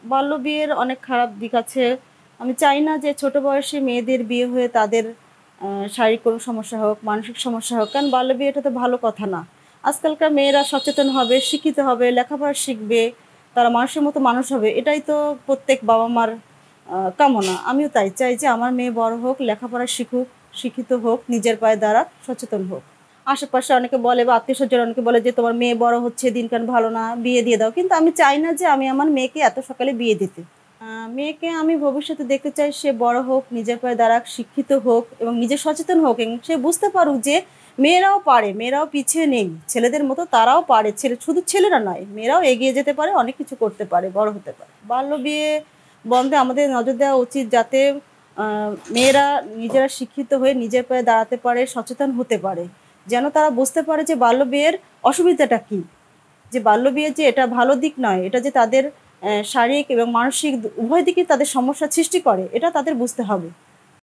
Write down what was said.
বাল্যবিয়ের অনেক খারাপ দিক আছে। আমি চাই না যে ছোট বয়সী মেয়েদের বিয়ে হয়ে তাদের শারীরিক কোনো সমস্যা হোক, মানসিক সমস্যা হোক। কারণ বাল্যবিয়েটা তো ভালো কথা না। আজকালকার মেয়েরা সচেতন হবে, শিক্ষিত হবে, লেখাপড়া শিখবে, তারা মানুষের মতো মানুষ হবে। এটাই তো প্রত্যেক বাবা-মার কামনা। আমিও তাই চাই যে আমার মেয়ে বড় হোক, লেখাপড়া শিখুক, শিক্ষিত হোক, নিজের পায়ে দাঁড়াক, সচেতন হোক। আশেপাশে অনেকে বলে বা আত্মীয়স্বজন অনেকে বলে যে, "তোমার মেয়ে বড় হচ্ছে, দিনকাল ভালো না, বিয়ে দিয়ে দাও।" কিন্তু আমি চাই না যে আমি আমার মেয়েকে এত সকালে বিয়ে দিতে। আ মেয়েকে আমি ভবিষ্যতে দেখতে চাই সে বড় হোক, নিজের পায়ে দাঁড়াক, শিক্ষিত হোক এবং নিজে সচেতন হোক এবং সে বুঝতে পারুক যে মেয়েরাও পারে, মেয়েরাও পিছিয়ে নেই। ছেলেদের মতো তারাও পারে। শুধু ছেলেরা নয়, মেয়েরাও এগিয়ে যেতে পারে, অনেক কিছু করতে পারে, বড় হতে পারে। বাল্যবিয়ে বন্ধে আমাদের নজর দেওয়া উচিত যাতে আ মেয়েরা নিজেরা শিক্ষিত হয়ে নিজের পায়ে দাঁড়াতে পারে, সচেতন হতে পারে। যেন তারা বুঝতে পারে যে বাল্যবিয়ের অসুবিধাটা কী? যে বাল্যবিয়ে যে এটা ভালো দিক নয়, এটা যে তাদের শারীরিক এবং মানসিক উভয় দিকেই তাদের সমস্যার সৃষ্টি করে, এটা তাদের বুঝতে হবে।